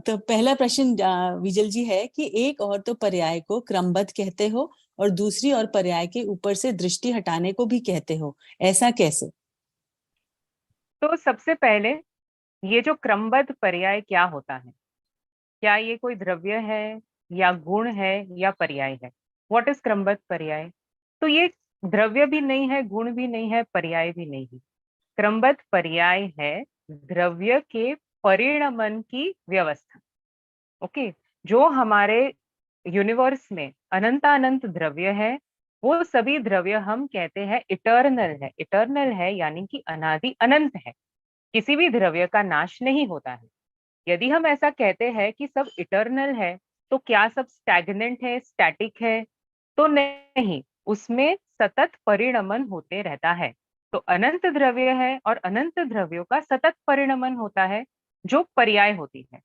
तो पहला प्रश्न विजल जी है कि एक और तो पर्याय को क्रमबद्ध कहते हो और दूसरी और पर्याय के ऊपर से दृष्टि हटाने को भी कहते हो, ऐसा कैसे? तो सबसे पहले ये जो क्रमबद्ध पर्याय क्या होता है? क्या ये कोई द्रव्य है या गुण है या पर्याय है? व्हाट इज क्रमबद्ध पर्याय? तो ये द्रव्य भी नहीं है, गुण भी नहीं है, पर्याय भी नहीं है। क्रमबद्ध पर्याय है द्रव्य के परिणमन की व्यवस्था। ओके। जो हमारे यूनिवर्स में अनंतानंत द्रव्य है, वो सभी द्रव्य हम कहते हैं इटर्नल है। इटर्नल है यानी कि अनादि अनंत है। किसी भी द्रव्य का नाश नहीं होता है। यदि हम ऐसा कहते हैं कि सब इटर्नल है, तो क्या सब स्टैग्नेंट है, स्टैटिक है? तो नहीं, उसमें सतत परिणमन होते रहता है। तो अनंत द्रव्य है और अनंत द्रव्यों का सतत परिणमन होता है, जो पर्याय होती है।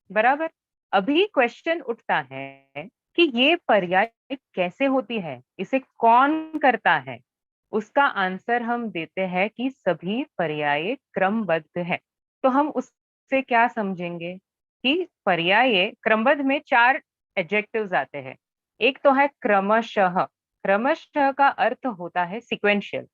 बराबर। अभी क्वेश्चन उठता है कि ये पर्याय कैसे होती है, इसे कौन करता है? उसका आंसर हम देते हैं कि सभी पर्याय क्रमबद्ध है। तो हम उससे क्या समझेंगे कि पर्याय क्रमबद्ध में चार एडजेक्टिव्स आते हैं। एक तो है क्रमशः। क्रमशः का अर्थ होता है सिक्वेंशियल।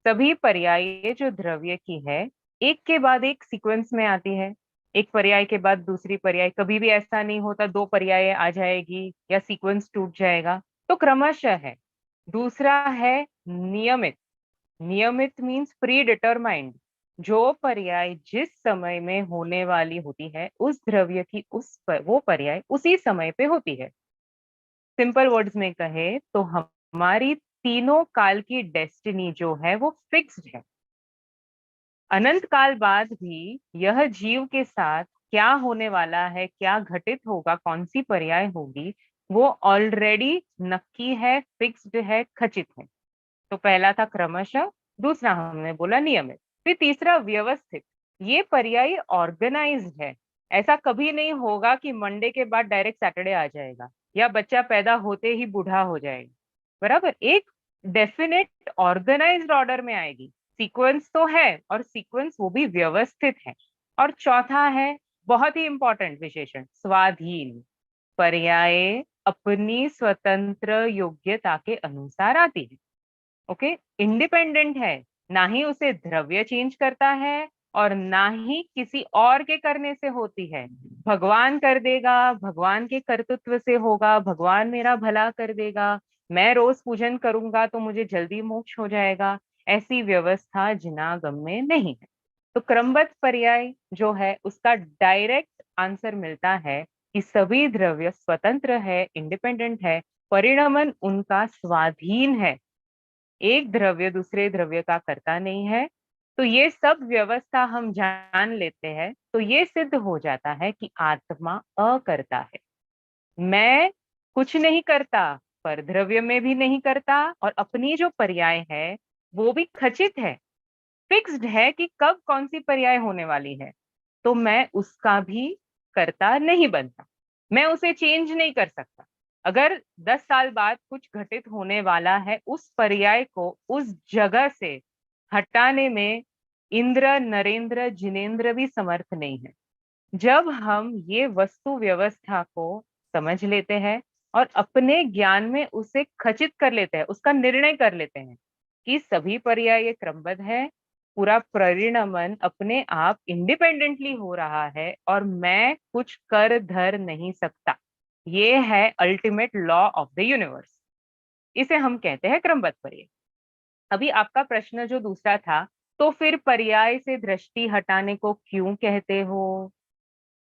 सभी पर्याय जो द्रव्य की है, एक के बाद एक सीक्वेंस में आती है। एक पर्याय के बाद दूसरी पर्याय, कभी भी ऐसा नहीं होता दो पर्याय आ जाएगी या सीक्वेंस टूट जाएगा। तो क्रमशः है। दूसरा है नियमित। नियमित मीन्स प्री डिटरमाइंड। जो पर्याय जिस समय में होने वाली होती है, उस द्रव्य की वो पर्याय उसी समय पे होती है। सिंपल वर्ड्स में कहे तो हमारी तीनों काल की डेस्टिनी जो है वो फिक्स्ड है। अनंत काल बाद भी यह जीव के साथ क्या होने वाला है, क्या घटित होगा, कौन सी पर्याय होगी, वो ऑलरेडी नक्की है, फिक्स्ड है, खचित है। तो पहला था क्रमशः, दूसरा हमने बोला नियमित, फिर तीसरा व्यवस्थित। ये पर्याय ऑर्गेनाइज्ड है। ऐसा कभी नहीं होगा कि मंडे के बाद डायरेक्ट सैटरडे आ जाएगा या बच्चा पैदा होते ही बूढ़ा हो जाएगा। बराबर। एक डेफिनेट ऑर्गेनाइज्ड ऑर्डर में आएगी। सीक्वेंस तो है और सीक्वेंस वो भी व्यवस्थित है। और चौथा है बहुत ही इंपॉर्टेंट विशेषण, स्वाधीन। पर्याय अपनी स्वतंत्र योग्यता के अनुसार आती है। ओके। इंडिपेंडेंट है। ना ही उसे द्रव्य चेंज करता है और ना ही किसी और के करने से होती है। भगवान कर देगा, भगवान के कर्तृत्व से होगा, भगवान मेरा भला कर देगा, मैं रोज पूजन करूंगा तो मुझे जल्दी मोक्ष हो जाएगा, ऐसी व्यवस्था जिनागम में नहीं है। तो क्रमबद्ध पर्याय जो है उसका डायरेक्ट आंसर मिलता है कि सभी द्रव्य स्वतंत्र है, इंडिपेंडेंट है, परिणमन उनका स्वाधीन है। एक द्रव्य दूसरे द्रव्य का करता नहीं है। तो ये सब व्यवस्था हम जान लेते हैं तो ये सिद्ध हो जाता है कि आत्मा अकर्ता है। मैं कुछ नहीं करता, पर द्रव्य में भी नहीं करता, और अपनी जो पर्याय है वो भी खचित है, फिक्स्ड है कि कब कौन सी पर्याय होने वाली है। तो मैं उसका भी करता नहीं बनता, मैं उसे चेंज नहीं कर सकता। अगर 10 साल बाद कुछ घटित होने वाला है, उस पर्याय को उस जगह से हटाने में इंद्र, नरेंद्र, जिनेंद्र भी समर्थ नहीं है। जब हम ये वस्तु व्यवस्था को समझ लेते हैं और अपने ज्ञान में उसे खचित कर लेते हैं, उसका निर्णय कर लेते हैं कि सभी पर्याय क्रमबद्ध है, पूरा परिणमन अपने आप इंडिपेंडेंटली हो रहा है और मैं कुछ कर धर नहीं सकता, ये है ultimate law of the universe, इसे हम कहते हैं क्रमबद्ध पर्याय। अभी आपका प्रश्न जो दूसरा था, तो फिर पर्याय से दृष्टि हटाने को क्यों कहते हो?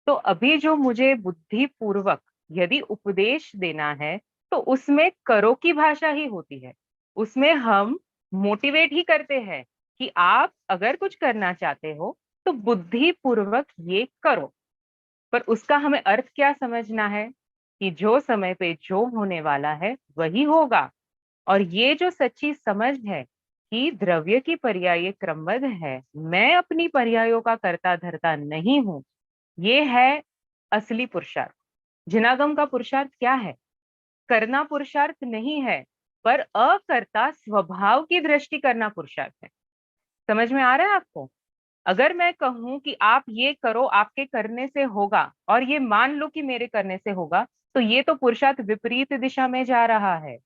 तो अभी जो मुझे बुद्धि पूर्वक यदि उपदेश देना है, तो उसमें करो की भाषा ही होती है। उसमें हम मोटिवेट ही करते हैं कि आप अगर कुछ करना चाहते हो तो बुद्धि पूर्वक ये करो। पर उसका हमें अर्थ क्या समझना है कि जो समय पे जो होने वाला है वही होगा। और ये जो सच्ची समझ है कि द्रव्य की पर्याय क्रमबद्ध है, मैं अपनी पर्यायों का करता धरता नहीं हूं, ये है असली पुरुषार्थ। जिनागम का पुरुषार्थ क्या है? करना पुरुषार्थ नहीं है, पर अकर्ता स्वभाव की दृष्टि करना पुरुषार्थ है। समझ में आ रहा है आपको? अगर मैं कहूं कि आप ये करो, आपके करने से होगा, और ये मान लो कि मेरे करने से होगा, तो ये तो पुरुषार्थ विपरीत दिशा में जा रहा है।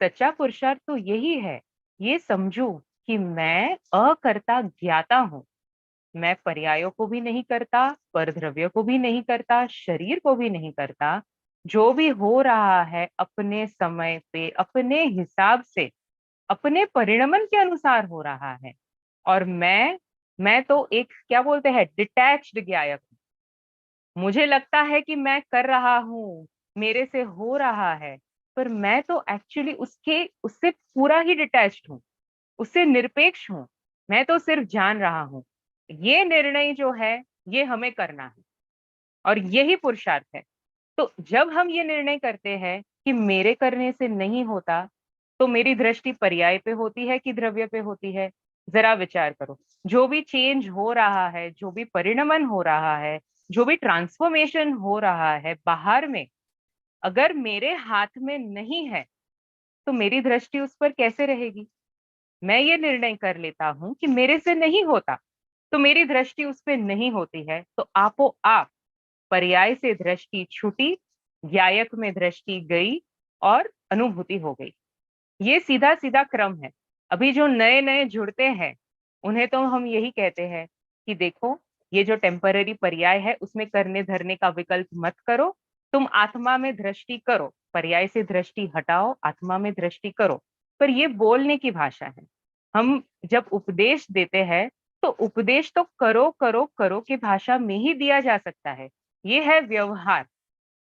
सच्चा पुरुषार्थ तो यही है, ये समझू कि मैं अकर्ता ज्ञाता हूं। मैं पर्यायों को भी नहीं करता, परद्रव्य को भी नहीं करता, शरीर को भी नहीं करता। जो भी हो रहा है अपने समय पे, अपने हिसाब से, अपने परिणमन के अनुसार हो रहा है। और मैं तो एक क्या बोलते हैं, डिटैच्ड ज्ञायक हूं। मुझे लगता है कि मैं कर रहा हूँ, मेरे से हो रहा है, पर मैं तो एक्चुअली उसके उससे पूरा ही डिटैच्ड हूँ, उससे निरपेक्ष हूँ। मैं तो सिर्फ जान रहा हूँ। ये निर्णय जो है, ये हमें करना है, और यही पुरुषार्थ है। तो जब हम ये निर्णय करते हैं कि मेरे करने से नहीं होता, तो मेरी दृष्टि पर्याय पे होती है कि द्रव्य पे होती है? जरा विचार करो। जो भी चेंज हो रहा है, जो भी परिणमन हो रहा है, जो भी ट्रांसफॉर्मेशन हो रहा है बाहर में, अगर मेरे हाथ में नहीं है, तो मेरी दृष्टि उस पर कैसे रहेगी? मैं ये निर्णय कर लेता हूं कि मेरे से नहीं होता, तो मेरी दृष्टि उस पर नहीं होती है, तो आपो आप पर्याय से दृष्टि छूटी, ज्यायक में दृष्टि गई, और अनुभूति हो गई। ये सीधा सीधा क्रम है। अभी जो नए नए जुड़ते हैं, उन्हें तो हम यही कहते हैं कि देखो, ये जो टेम्पररी पर्याय है, उसमें करने धरने का विकल्प मत करो। तुम आत्मा में दृष्टि करो, पर्याय से दृष्टि हटाओ, आत्मा में दृष्टि करो। पर ये बोलने की भाषा है। हम जब उपदेश देते हैं, तो उपदेश तो करो करो करो की भाषा में ही दिया जा सकता है। ये है व्यवहार।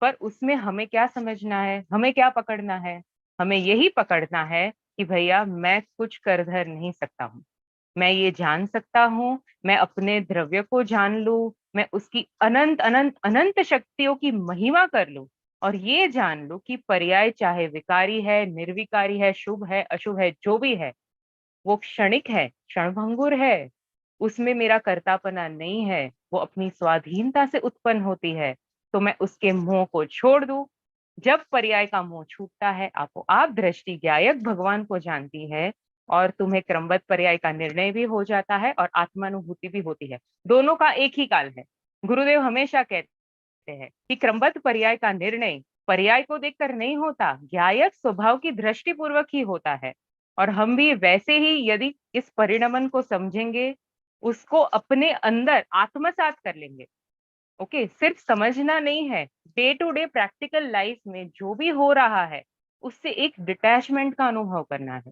पर उसमें हमें क्या समझना है, हमें क्या पकड़ना है? हमें यही पकड़ना है कि भैया, मैं कुछ कर धर नहीं सकता हूँ। मैं ये जान सकता हूँ, मैं अपने द्रव्य को जान लूं, मैं उसकी अनंत अनंत अनंत शक्तियों की महिमा कर लूं, और ये जान लूं कि पर्याय चाहे विकारी है, निर्विकारी है, शुभ है, अशुभ है, जो भी है, वो क्षणिक है, क्षणभंगुर है। उसमें मेरा कर्तापना नहीं है, वो अपनी स्वाधीनता से उत्पन्न होती है। तो मैं उसके मोह को छोड़ दूं। जब पर्याय का मोह छूटता है, आपो आप दृष्टि ज्ञायक भगवान को जानती है, और तुम्हें क्रमबद्ध पर्याय का निर्णय भी हो जाता है और आत्मानुभूति भी होती है। दोनों का एक ही काल है। गुरुदेव हमेशा कहते हैं कि क्रमबद्ध पर्याय का निर्णय पर्याय को देखकर नहीं होता, ज्ञायक स्वभाव की दृष्टि पूर्वक ही होता है। और हम भी वैसे ही यदि इस परिणमन को समझेंगे, उसको अपने अंदर आत्मसात कर लेंगे। ओके, सिर्फ समझना नहीं है, day to day practical life में जो भी हो रहा है, उससे एक डिटैचमेंट का अनुभव करना है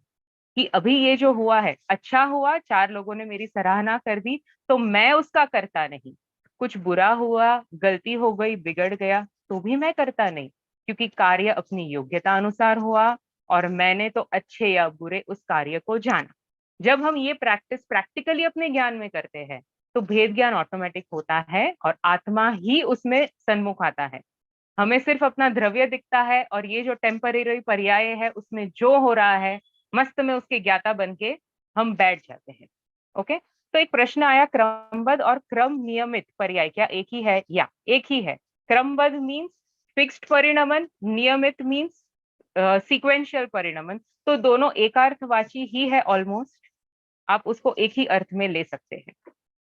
कि अभी ये जो हुआ है अच्छा हुआ, चार लोगों ने मेरी सराहना कर दी, तो मैं उसका करता नहीं। कुछ बुरा हुआ, गलती हो गई, बिगड़ गया, तो भी मैं करता नहीं, क्योंकि कार्य अपनी योग्यता अनुसार हुआ, और मैंने तो अच्छे या बुरे उस कार्य को जाना। जब हम ये प्रैक्टिस प्रैक्टिकली अपने ज्ञान में करते हैं, तो भेद ज्ञान ऑटोमेटिक होता है, और आत्मा ही उसमें सन्मुख आता है। हमें सिर्फ अपना द्रव्य दिखता है, और ये जो टेम्परेरी पर्याय है, उसमें जो हो रहा है, मस्त में उसके ज्ञाता बन के हम बैठ जाते हैं। ओके, तो एक प्रश्न आया, क्रमबद्ध और क्रम नियमित पर्याय क्या एक ही है? या एक ही है। क्रमबद्ध मीन्स फिक्स्ड परिणमन, नियमित मीन्स सीक्वेंशियल परिणमन। तो दोनों एकार्थवाची ही है ऑलमोस्ट। आप उसको एक ही अर्थ में ले सकते हैं।